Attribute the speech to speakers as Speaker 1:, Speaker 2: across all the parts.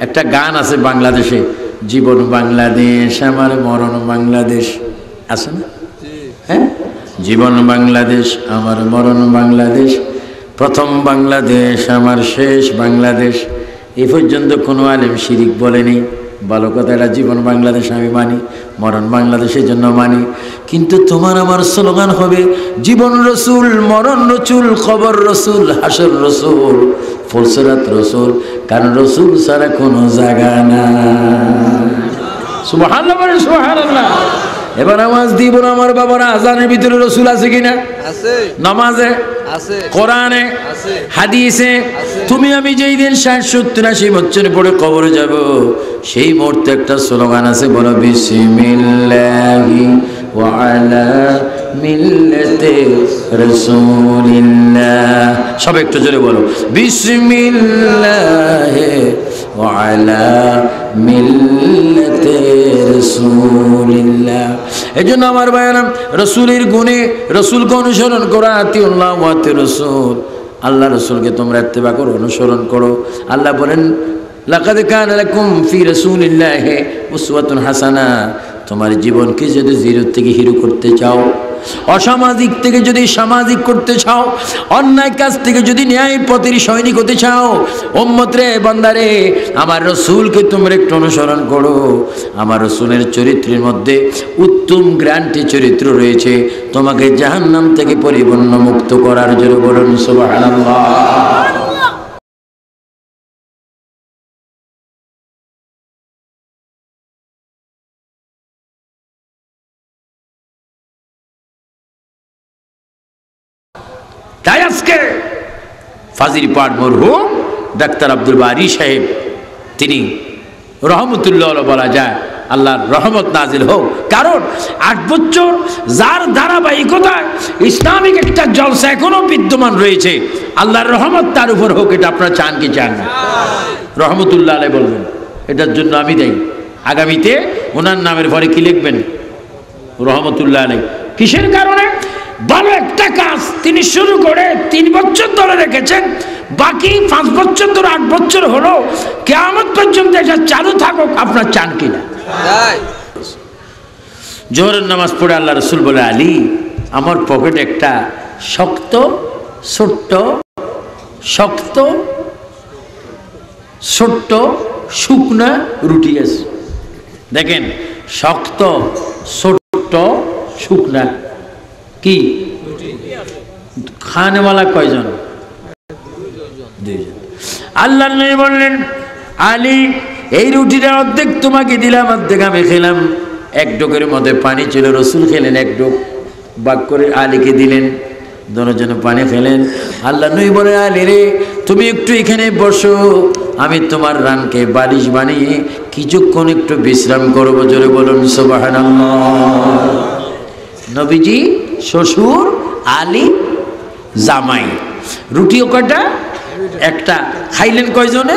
Speaker 1: একটা গান আছে বাংলাদেশে, জীবন বাংলাদেশ আমার মরণ বাংলাদেশ, আছে না? হ্যাঁ, জীবন বাংলাদেশ আমার মরণ বাংলাদেশ, প্রথম বাংলাদেশ আমার শেষ বাংলাদেশ। এই পর্যন্ত কোনো আলেম শিরিক বলেনি। ভালো কথা, এটা জীবন বাংলাদেশ আমি মানি, মরণ বাংলাদেশের জন্য মানি। কিন্তু তোমার আমার স্লোগান হবে জীবন রসুল, মরণ রসুল, খবর রসুল, হাসর রসুল, ফুলসরাত রসুল, কারণ রসুল ছাড়া কোনো জায়গা না। সুবহানাল্লাহ, সুবহানাল্লাহ। এবার আওয়াজ দিব না আমার বাবারা, আজানের ভিতরে রসুল আছে কিনা? আছে। নামাজে আছে, কোরআনে আছে, হাদিসে। তুমি আমি যেই দিন 60-70-80 বছর পরে কবরে যাব, সেই মুহূর্তে একটা স্লোগান আছে, বলো বিসমিল্লাহি ওয়া আলা মিল্লাতি রাসূলিল্লাহ। সব একটু জোরে বলো, বিসমিল্লাহি ওয়া আলা মিল্লাতি রাসূলিল্লাহ। এজন্য আমার ভাইরা, রাসূলের গুণে রাসূলকে অনুসরণ করা, আতিউল্লাহ ওয়া আতিউর রাসূল, আল্লাহ রাসূলকে তোমরা ইত্তেবা করো, অনুসরণ করো। আল্লাহ বলেন লাকাদ কানা লাকুম ফি রাসূলিল্লাহি উসওয়াতুন হাসানাহ। তোমার জীবনকে যদি জিরো থেকে হিরো করতে চাও, অসামাজিক থেকে যদি সামাজিক করতে চাও, অন্যায় কাজ থেকে যদি ন্যায় পথের সৈনিক হতে চাও, উম্মত রে, বান্দারে, আমার রাসূলকে তোমরা একটু অনুসরণ করো। আমার রাসূলের চরিত্রের মধ্যে উত্তম গ্যারান্টি চরিত্র রয়েছে তোমাকে জাহান্নাম থেকে পরিপূর্ণ মুক্ত করার জন্য। বলুন সুবহানাল্লাহ। তাই আজকে ফাজিল পাঠ মরহুম ডাক্তার আব্দুল বারী সাহেব, তিনি রহমতুল্লাহ বলা যায়, আল্লাহর রহমত নাজিল হোক। কারণ 8 বছর যার ধারাবাহিকতায় ইসলামিক একটা জলসা এখনো বিদ্যমান রয়েছে, আল্লাহর রহমত তার উপর হোক। এটা আপনারা চান কি চান না? রহমতুল্লাহ আলাইহি বলবেন, এটার জন্য আমি দেই। আগামীতে ওনার নামের পরে কি লিখবেন? রহমতুল্লাহ আলাইহি। কিসের কারণে? ভালো একটা কাজ তিনি শুরু করে 3 বছর ধরে রেখেছেন, বাকি 5 বছর ধরে 8 বছর হলো, কিয়ামত পর্যন্ত এটা চালু থাকুক। আপনার চান কিনা? জোহরের নামাজ পড়ে আল্লাহ রাসূল বলে, আলী, আমার পকেটে একটা শক্ত ছোট্ট শুকনা রুটি আছে। দেখেন, শক্ত ছোট্ট শুকনা কি খানেওয়ালা কয়জন? 2 জন। আল্লাহ নবী বললেন, আলী, এই রুটিটা অর্ধেক তোমাকে দিলাম, অর্ধেক আমি খেলাম। 1 ডোকের মধ্যে পানি ছিল, রসুল খেলেন 1 ডোক, বাক করে আলীকে দিলেন, দুজন পানি খেলেন। আল্লাহ নবী বলে, আলী রে, তুমি একটু এখানে বসো, আমি তোমার রানকে বালিশ বানিয়ে কিছুক্ষণ একটু বিশ্রাম করবো। জোরে বলুন সুবহানাল্লাহ। নবীজি শ্বশুর, আলী জামাই, রুটিও কয়টা? একটা। খাইলেন কয়জনে?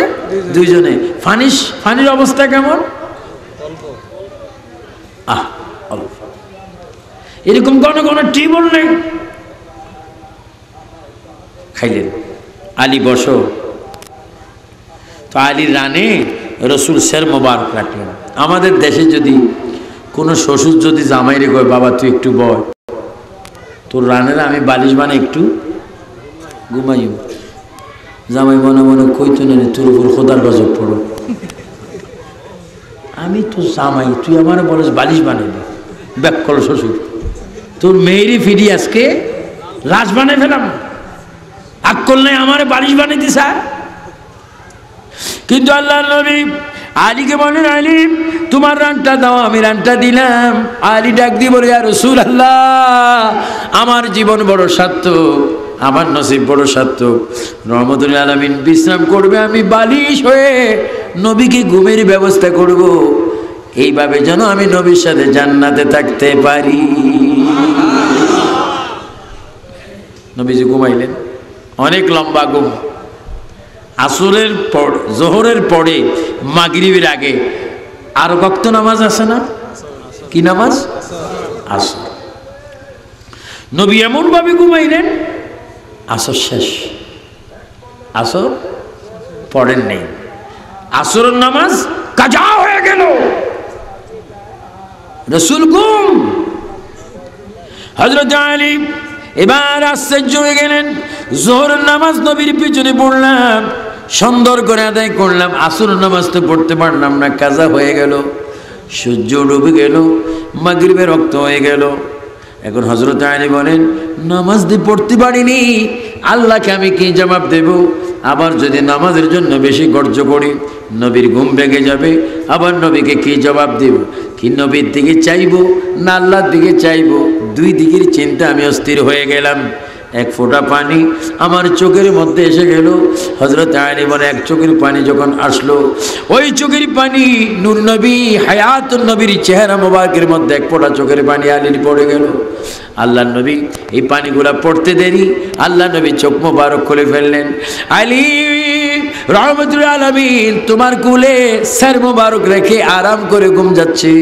Speaker 1: 2 জনে। পানির অবস্থা কেমন? অল্প। এরকম কোন টিউবওয়েল নেই। খাইলেন। আলী বসো। তো আলীর রানে রসুল শের মোবারক রাখলেন। আমাদের দেশে যদি কোনো শ্বশুর যদি জামাইরে কয়, বাবা তুই একটু বয়, তোর রানের আমি বালিশ বানাই, একটু ঘুমাইও। জামাই মনে মনে কইতো না, তোর উপর খোদার গজব পড়ো, আমি তো জামাই, তুই আমার বলিস বালিশ বানাইবি। ব্যাক করো শ্বশুর, তোর মেয়েরই ফিরি আজকে লাশ বানাই ফেলাম, আক্কল নাই আমার বালিশ বানাই দিস। কিন্তু আল্লাহ নবী আলীকে বলেন, আলী, তোমার রানটা দাও, আমি রানটা দিলাম। আলী ডাক দিয়ে বলে, ইয়া রাসূলুল্লাহ, আমার জীবন বড় সার্থক, আমার নসিব বড় সার্থক। রহমতুল আলামিন বিশ্রাম করবে, আমি বালিশ হয়ে নবীকে ঘুমের ব্যবস্থা করব, এইভাবে যেন আমি নবীর সাথে জান্নাতে থাকতে পারি। নবীজি ঘুমাইলেন, অনেক লম্বা ঘুম। আসরের পর, জোহরের পরে, মাগরিবের আগে আর ওয়াক্ত নামাজ আছে না? কি নামাজ? আসর। নবী এমন ভাবে ঘুমাইলেন, আসর শেষ, আসর পড়েন নেই। আসরের নামাজ কাজা হয়ে গেল, রাসূল গুম। হযরত আলী এবার আশ্চর্য হয়ে গেলেন, যোহরের নামাজ নবীর পিছনে পড়লাম, সুন্দর করে আদায় করলাম, আসরের নামাজ তো পড়তে পারলাম না, কাজা হয়ে গেল। সূর্য ডুবে গেল, মাগরিবের রক্ত হয়ে গেল। এখন হযরত আলী বলেন, নামাজ দিয়ে পড়তে পারিনি, আল্লাহকে আমি কি জবাব দেব? আবার যদি নামাজের জন্য বেশি গর্জ করি, নবীর ঘুম ভেঙে যাবে, আবার নবীকে কি জবাব দেব? কি নবীর দিকে চাইবো না আল্লাহর দিকে চাইবো? দুই দিকের চিন্তা আমি অস্থির হয়ে গেলাম। এক ফোঁটা পানি আমার চোখের মধ্যে এসে গেল। হযরত আলী বলে, এক চোখের পানি যখন আসলো, ওই চোখের পানি নূর নবী হায়াতুন নবীর চেহারা মোবারকের মধ্যে এক ফোঁটা চোখের পানি আলীর পড়ে গেল। আল্লাহ নবী এই পানিগুলা পড়তে দেরি, আল্লাহ নবী চোখ মোবারক খুলে ফেললেন। আলী রহমতুল আলামিন তোমার কুলে স্যার মোবারক রেখে আরাম করে ঘুম যাচ্ছে,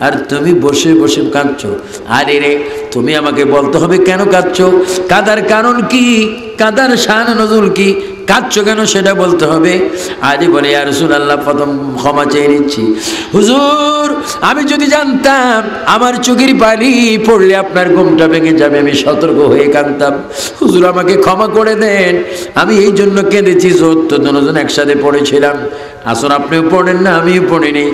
Speaker 1: আর তুমি বসে বসে কাঁদছো। আরে রে, তুমি আমাকে বলতে হবে কেন কাঁদছো, কাঁদার কারণ কি, কাঁদার শান নজুল কি, কাঁদছো কেন সেটা বলতে হবে। আলী বলে, ইয়া রাসূলুল্লাহ, প্রথম ক্ষমা চেয়ে নিচ্ছি হুজুর, আমি যদি জানতাম আমার চোখের পানি পড়লে আপনার ঘুমটা ভেঙে যাবে, আমি সতর্ক হয়ে কাঁদতাম। হুজুর আমাকে ক্ষমা করে দেন, আমি এই জন্য কেঁদেছি, তো দুজন একসাথে পড়েছিলাম। আসর আপনিও পড়েন না, আমিও পড়িনি,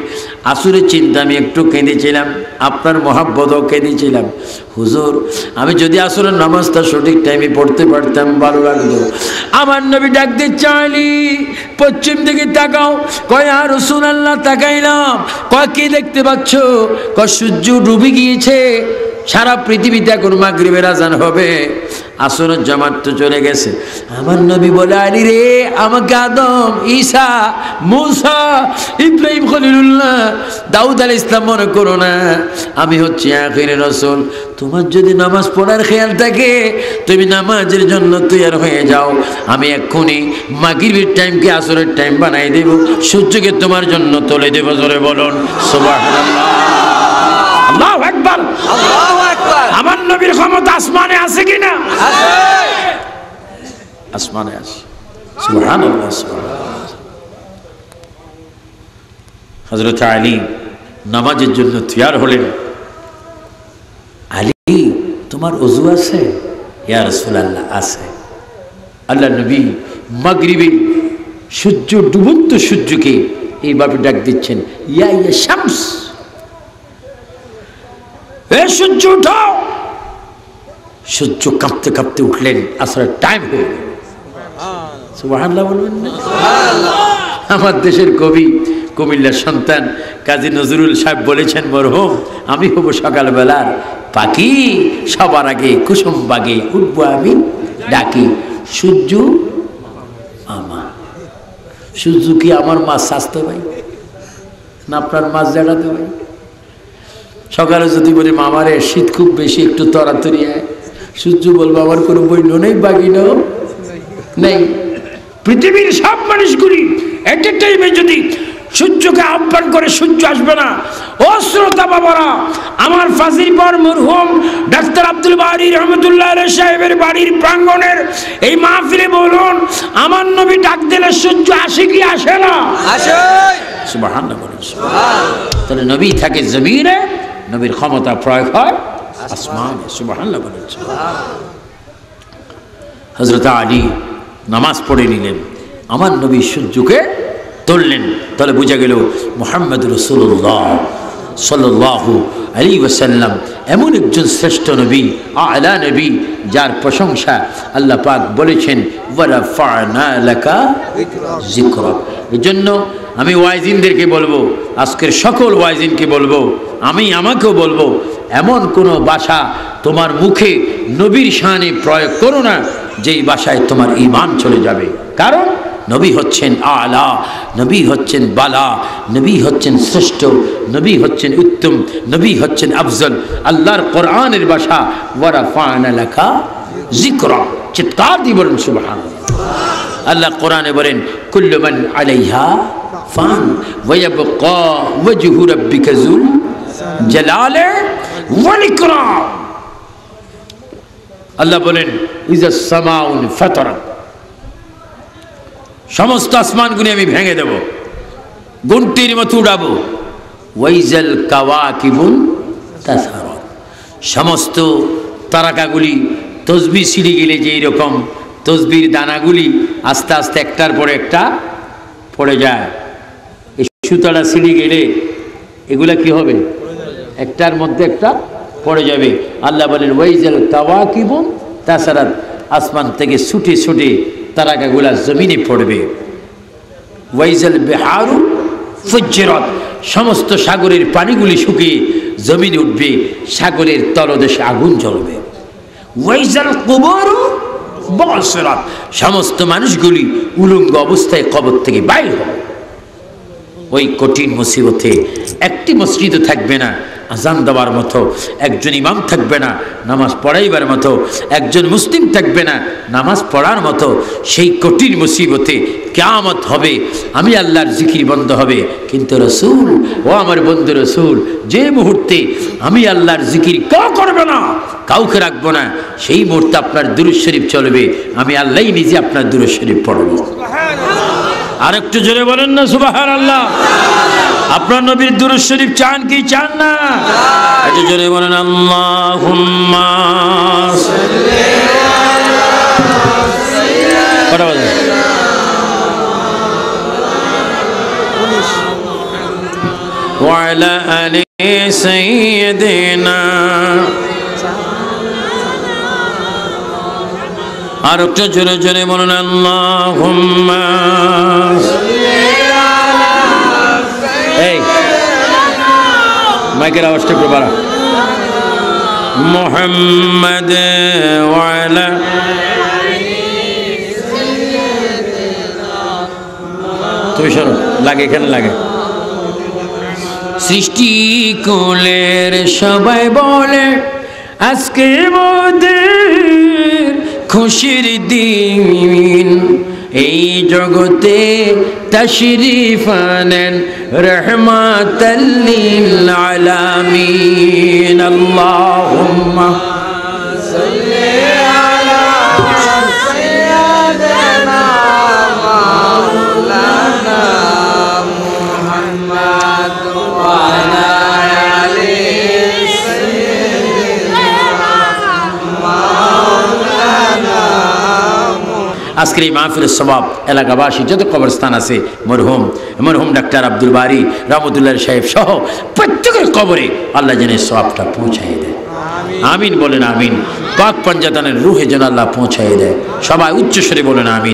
Speaker 1: আসরের চিন্তা আমি একটু কেঁদেছিলাম, আপনার মহাব্বতও কেঁদেছিলাম। হুজুর আমি যদি আসরের নামাজটা সঠিক টাইমে পড়তে পারতাম ভালো লাগতো। আমার নবী ডাক দিচ্ছে, আলী পশ্চিম দিকে তাকাও। কয়, ইয়া রাসূলুল্লাহ তাকাইলাম। কয়, কি দেখতে পাচ্ছ? কয়, সূর্য ডুবে গিয়েছে, সারা পৃথিবীতে এখন মাগরিবের আজান হবে, আসরের জামাত তো চলে গেছে। আমার নবী বলে, আলী রে, আমাকে আদম, ঈসা, মূসা, ইব্রাহিম খলিলুল্লাহ, দাউদ আলাইহিস সালাম মনে করো না, আমি হচ্ছি আখিরের রাসূল। তোমার যদি নামাজ পড়ার খেয়াল থাকে, তুমি নামাজের জন্য তৈয়ার হয়ে যাও, আমি এক্ষুনি মাগরিবের টাইমকে আসরের টাইম বানাই দেব, সূর্যকে তোমার জন্য তুলে দেব। জোরে বলুন সুবহানাল্লাহ, আল্লাহু আকবার, আল্লাহু আকবার। আমার নবীর ক্ষমতা আসমানে আছে কিনা? আছে, আসমানে আছে। সুবহানাল্লাহ, সুবহানাল্লাহ। হযরত আলী নামাজের জন্য তৈয়ার হলেন। আলী তোমার ওযু আছে? ইয়া রাসূলুল্লাহ আছে। আল্লাহ নবী মাগরিবে সূর্য ডুবন্ত সূর্যকে এইভাবে ডাক দিচ্ছেন, ইয়া ইয়া শামস, এ সূর্য উঠাও। সূর্য কাঁপতে কাঁপতে উঠলেন, আসরের টাইম হয়ে গেল। সুবহানাল্লাহ বলবেন না? আমার দেশের কবি, কুমিল্লার সন্তান কাজী নজরুল সাহেব বলেছেন, মরহুম, আমি হব সকালবেলার পাখি, সবার আগে কুসুম বাগে উঠবো আমি ডাকি, সূর্য আমার। সূর্য কি আমার মাছ সাজতে ভাই না আপনার মাছ জাগাতে ভাই? সকালে যদি বলি মামারে শীত খুব বেশি, একটু তরাতরি হয়, সূর্য বলবো আমার কোনো বইল নেই, বাগিনাও নেই। পৃথিবীর সব মানুষগুলি একটা টাইমে যদি সূর্যকে আহ্বান করে, সূর্য আসবে না। ও শ্রোতা বাবারা, আমার ফাজিল পর মরহুম ডাক্তার আব্দুল বারী রহমতুল্লাহ আলাইহি সাহেবের বাড়ির প্রাঙ্গণের এই মাহফিলে বলুন, আমার নবী ডাক দিলে সূর্য আসে কি আসে না? আসে। সুবহানাল্লাহ বলুন, সুবহানাল্লাহ। তাহলে নবী থাকে জমিনে, নবীর ক্ষমতা প্রয়োগ হয় আসমানে। সুবহানাল্লাহ বলুন, সুবহানাল্লাহ। হযরত আলী নামাজ পড়ে নিলেন, আমার নবী সূর্যকে তুললেন। তাহলে বোঝা গেল মুহাম্মদ রাসূলুল্লাহ সাল্লাল্লাহু আলাইহি ওয়াসাল্লাম এমন একজন শ্রেষ্ঠ নবী, আলা নবী, যার প্রশংসা আল্লাহ পাক বলেছেন, ওয়া রাফা'না লাকা যিকরাক। এজন্য আমি ওয়াইজিনদেরকে বলবো, আজকের সকল ওয়াইজিনকে বলবো, আমি আমাকেও বলবো, এমন কোনো ভাষা তোমার মুখে নবীর শানে প্রয়োগ করো না যেই ভাষায় তোমার ঈমান চলে যাবে। কারণ নবী হচ্ছেন আলা, নবী হচ্ছেন বালা, নবী হচ্ছেন শ্রেষ্ঠ, নবী হচ্ছেন উত্তম, নবী হচ্ছেন আফজল। আল্লাহর কোরআনের ভাষা ওয়া রাফা'না লাকা যিকরাক। চিৎকার দিয়ে বলেন সুবহানাল্লাহ। আল্লাহ কোরআনে বলেন, কুল্লু মান আলাইহা ফান ওয়া ইয়াবকা ওয়াজহু রাব্বিকা যুল জালালি ওয়াল ইকরাম। আল্লাহ বলেন, ইযাস সামাউন ফাতারাত, সমস্ত আসমানগুলি আমি ভেঙে দেব। গুন্তির মতো উড়াবো। ওয়াইজাল কাওয়াকিবুন তাসারাত, সমস্ত তারকাগুলি তসবিহ ছিঁড়ে গেলে যে এরকম তসবির দানাগুলি আস্তে আস্তে একটার পর একটা পড়ে যায়, এই সুতাটা ছিঁড়ে গেলে এগুলা কি হবে? একটার মধ্যে একটা পড়ে যাবে। আল্লাহ বলেন ওয়াইজাল কাওয়াকিবুন তাসারাত, আসমান থেকে ছুটে ছুটে তারকাগুলা জমিনে পড়বে। ওয়াইজাল বিহারু ফুজ্জিরাত, সমস্ত সাগরের পানিগুলি শুকিয়ে জমিনে উঠবে, সাগরের তলদেশে আগুন জ্বলবে। ওয়াইজাল কুবুরু বুসিরাত, সমস্ত মানুষগুলি উলঙ্গ অবস্থায় কবর থেকে বাইর হবে। ওই কঠিন মুসিবতে একটি মসজিদও থাকবে না আজান দেওয়ার মতো, একজন ইমাম থাকবে না নামাজ পড়াইবার মতো, একজন মুসলিম থাকবে না নামাজ পড়ার মতো। সেই কঠিন মুসিবতে কিয়ামত হবে, আমি আল্লাহর জিকির বন্ধ হবে। কিন্তু রসূল, ও আমার বন্ধু রসূল, যে মুহূর্তে আমি আল্লাহর জিকির কেউ করবে না, কাউকে রাখবো না, সেই মুহূর্তে আপনার দুরূদ শরীফ চলবে, আমি আল্লাহই নিজে আপনার দুরূদ শরীফ পড়ব। আর একটু জোরে বলেন না সুবহানাল্লাহ। আপনার নবীর দুরূদ শরীফ চান কি চান না? একটু জোরে বলেন আল্লাহুম্মা সাল্লি ওয়া আলা আলি সাইয়্যিদিনা। আর একটু জোরে জোরে বলেন আল্লাহুম্মা। এই মাইকের আওয়াজটা একটু বাড়া। মুহাম্মাদ ওয়া আলা, তুমি সরো, লাগে এখানে লাগে। সৃষ্টি কুলের সবাই বলে আজকে মোদের খুশির দিন, এই জগতে তশরিফ আনেন রহমাতাল লিল আলামিন। আল্লাহুম্মা সাল্লি আলা সাইয়্যিদিনা মাওলানা মুহাম্মদ ওয়া আলা আলি সাইয়্যিদিনা মাওলানা। আজকের এই মাহফিলের সওয়াব এলাকাবাসী যত কবরস্থান আছে মরহুম ডাক্তার আব্দুল বারী রহমতুল্লাহ সাহেব সহ প্রত্যেকের কবরে আল্লাহ যেন সওয়াবটা পৌঁছায় দেয়। আমিন বলেন আমিন। পাক পঞ্জাতানের রুহে যেন আল্লাহ পৌঁছায় দেয়। সবাই উচ্চস্বরে বলেন আমিন।